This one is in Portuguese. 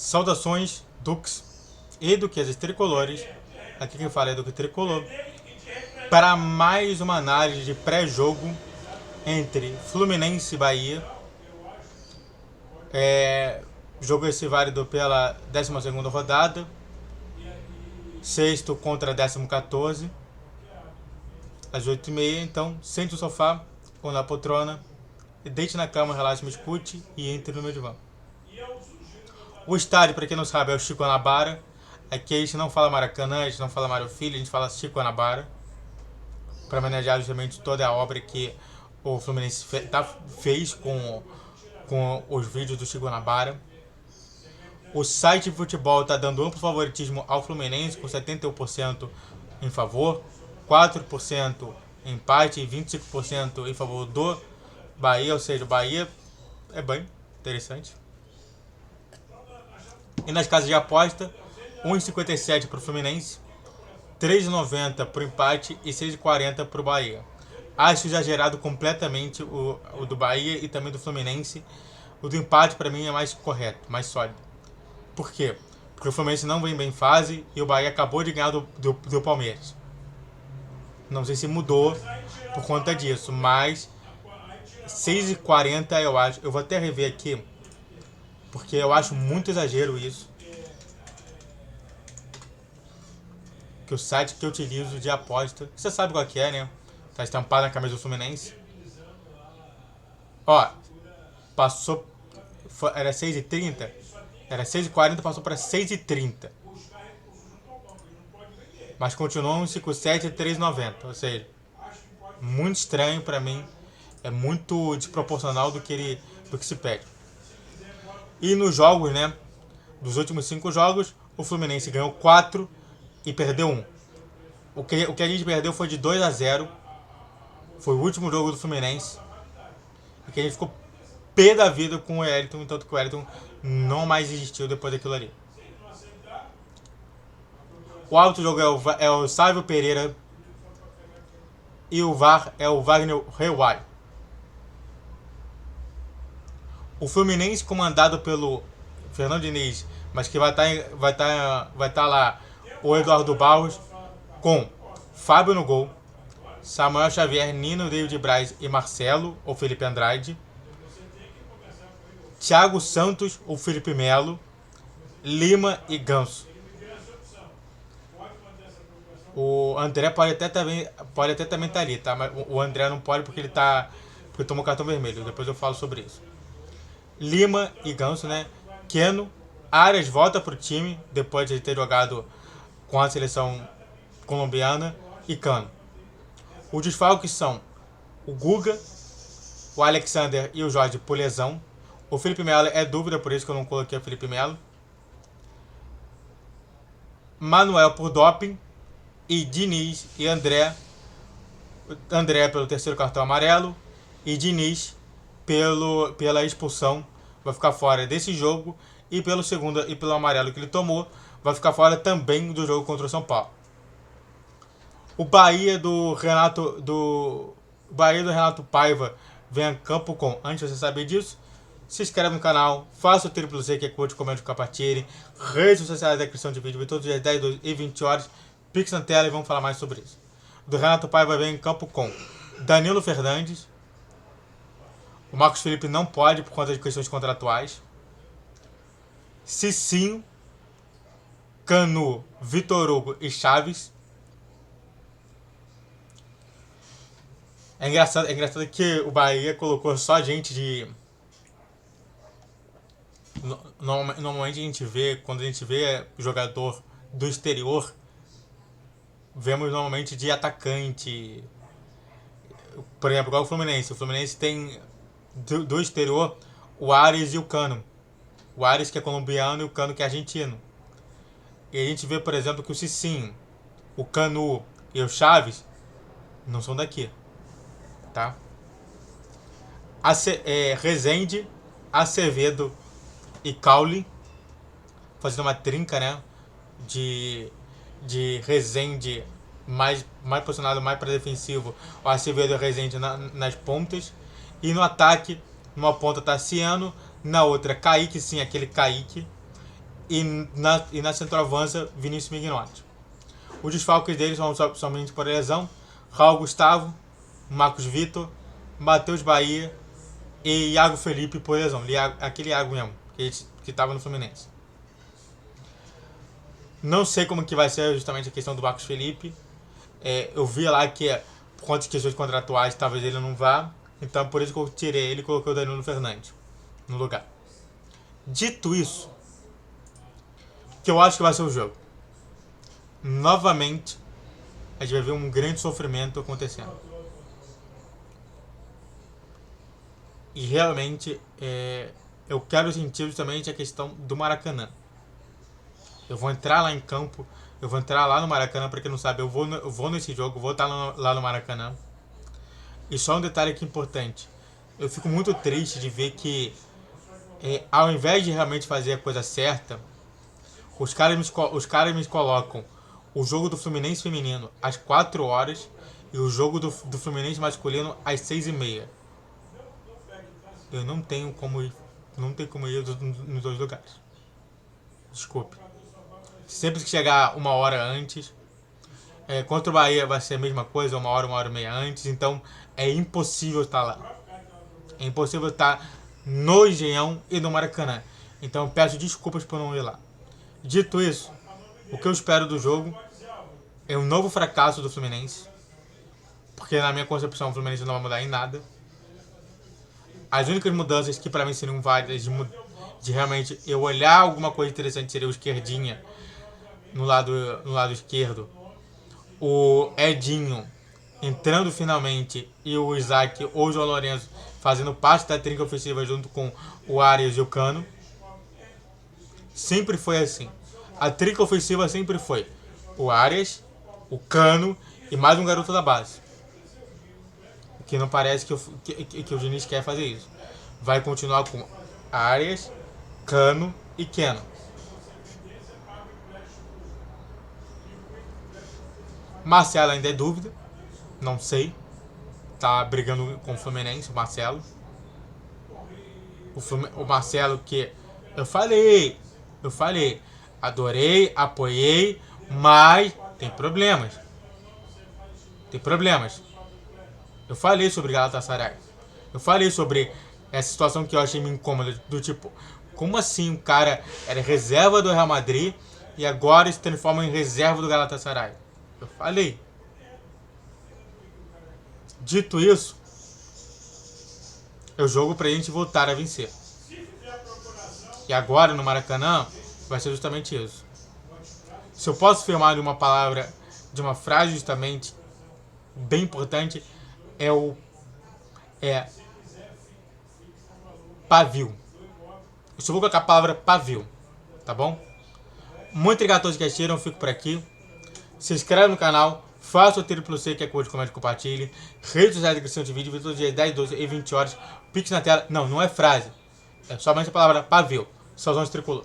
Saudações, Dux e duquesas tricolores. Aqui quem fala é Duque Tricolor. Para mais uma análise de pré-jogo entre Fluminense e Bahia. Jogo esse válido pela 12ª rodada. Sexto contra 14º. Às 8h30. Então, sente no sofá ou na poltrona. Deite na cama, relaxe, me escute e entre no meu divã. O estádio, para quem não sabe, é o Chico Anabara. Aqui a gente não fala Maracanã, a gente não fala Mário Filho, a gente fala Chico Anabara. Para homenagear justamente toda a obra que o Fluminense fez com os vídeos do Chico Anabara. O site de futebol está dando amplo favoritismo ao Fluminense, com 71% em favor, 4% empate e 25% em favor do Bahia, ou seja, o Bahia é bem interessante. E nas casas de aposta, 1,57 para o Fluminense, 3,90 para o empate e 6,40 para o Bahia. Acho exagerado completamente o do Bahia e também do Fluminense. O do empate para mim é mais correto, mais sólido. Por quê? Porque o Fluminense não vem bem em fase e o Bahia acabou de ganhar do Palmeiras. Não sei se mudou por conta disso, mas 6,40 eu acho. Eu vou até rever aqui, porque eu acho muito exagero isso. Que o site que eu utilizo de aposta, você sabe qual que é, né? Tá estampado na camisa do Fluminense. Ó, passou, era 6,30, era 6,40, passou para 6,30. Mas continuou 1,57 e 3,90, ou seja, muito estranho para mim, é muito desproporcional do que se pede. E nos jogos, né, dos últimos 5 jogos, o Fluminense ganhou 4 e perdeu 1. O que a gente perdeu foi de 2-0. Foi o último jogo do Fluminense. E que a gente ficou pé da vida com o Wellington, enquanto que o Wellington não mais existiu depois daquilo ali. O árbitro do jogo é o Sávio Pereira. E o VAR é o Wagner Rewai. O Fluminense, comandado pelo Fernando Diniz, mas que vai estar lá o Eduardo Barros, com Fábio no gol, Samuel Xavier, Nino, David Braz e Marcelo, ou Felipe Andrade, Thiago Santos, ou Felipe Melo, Lima e Ganso. O André pode até também estar ali, tá? Mas o André não pode porque porque tomou cartão vermelho. Depois eu falo sobre isso. Lima e Ganso, né? Keno, Arias volta pro time depois de ter jogado com a seleção colombiana, e Cano. Os desfalques são o Guga, o Alexander e o Jorge por lesão. O Felipe Melo é dúvida, por isso que eu não coloquei o Felipe Melo. Manuel por doping e Diniz e André pelo terceiro cartão amarelo e Diniz pela expulsão vai ficar fora desse jogo e pelo amarelo que ele tomou vai ficar fora também do jogo contra o São Paulo. O Bahia do Renato Paiva vem a campo com, antes de você saber disso, se inscreve no canal, faça o triplo Z que é curte, comente, compartilhe, redes sociais da descrição de vídeo, todos os dias 10, 12 e 20 horas, pix na tela e vamos falar mais sobre isso. Do Renato Paiva vem em campo com Danilo Fernandes, o Marcos Felipe não pode por conta de questões contratuais, Cicinho, Canu, Vitor Hugo e Chaves. É engraçado que o Bahia colocou só gente de... Normalmente a gente vê, quando a gente vê jogador do exterior, vemos normalmente de atacante. Por exemplo, igual o Fluminense. O Fluminense tem do exterior o Arias e o Cano. O Arias que é colombiano e o Cano que é argentino. E a gente vê, por exemplo, que o Cicinho, o Canu e o Chaves não são daqui. Tá? Rezende, Acevedo e Caule, fazendo uma trinca, né? De Rezende mais posicionado, mais para defensivo, o Acevedo e o Rezende nas pontas. E no ataque, numa ponta Tassiano, na outra Kaique, sim, aquele Kaique. e na centroavança, Vinícius Mignotti. Os desfalques deles são somente por lesão: Raul Gustavo, Marcos Vitor, Matheus Bahia e Iago Felipe por lesão. Aquele Iago mesmo, que estava no Fluminense. Não sei como que vai ser justamente a questão do Marcos Felipe. Eu vi lá que por conta de questões contratuais talvez ele não vá. Então por isso que eu tirei ele e coloquei o Danilo Fernandes no lugar. Dito isso, que eu acho que vai ser o jogo. Novamente, a gente vai ver um grande sofrimento acontecendo. E realmente, eu quero sentir justamente a questão do Maracanã. Eu vou entrar lá em campo, eu vou entrar lá no Maracanã, pra quem não sabe, eu vou nesse jogo, vou estar lá no Maracanã. E só um detalhe aqui importante. Eu fico muito triste de ver que, ao invés de realmente fazer a coisa certa, os caras me colocam o jogo do Fluminense feminino às 4 horas e o jogo do Fluminense masculino às 6h30. Eu não tenho como ir nos dois lugares. Desculpe. Sempre que chegar uma hora antes. Contra o Bahia vai ser a mesma coisa, uma hora e meia antes. Então é impossível estar lá. É impossível estar no Engenhão e no Maracanã. Então eu peço desculpas por não ir lá. Dito isso, o que eu espero do jogo é um novo fracasso do Fluminense. Porque na minha concepção o Fluminense não vai mudar em nada. As únicas mudanças que pra mim seriam válidas de realmente eu olhar alguma coisa interessante seria o esquerdinha no lado esquerdo. O Edinho entrando finalmente e o Isaac ou o João Lourenço fazendo parte da trinca ofensiva junto com o Arias e o Cano. Sempre foi assim. A trinca ofensiva sempre foi o Arias, o Cano e mais um garoto da base. Que não parece que o Diniz quer fazer isso. Vai continuar com Arias, Cano e Keno. Marcelo ainda é dúvida. Não sei. Tá brigando com o Fluminense, o Marcelo. O Marcelo que eu falei. Adorei, apoiei, mas tem problemas. Eu falei sobre Galatasaray. Eu falei sobre essa situação que eu achei meio incômoda. Do tipo, como assim o cara era reserva do Real Madrid e agora se transforma em reserva do Galatasaray? Eu falei. Dito isso, eu jogo pra gente voltar a vencer. E agora no Maracanã vai ser justamente isso. Se eu posso afirmar de uma palavra, de uma frase justamente bem importante, é pavio. Eu só vou colocar a palavra pavio, tá bom? Muito obrigado a todos que assistiram, eu fico por aqui. Se inscreve no canal, faça o triplo C, que é curte, comente, compartilhe. Redes sociais de descrição de vídeo, todos os dias 10, 12 e 20 horas. Pix na tela. Não é frase. É somente a palavra pavio. Salzão tricolor.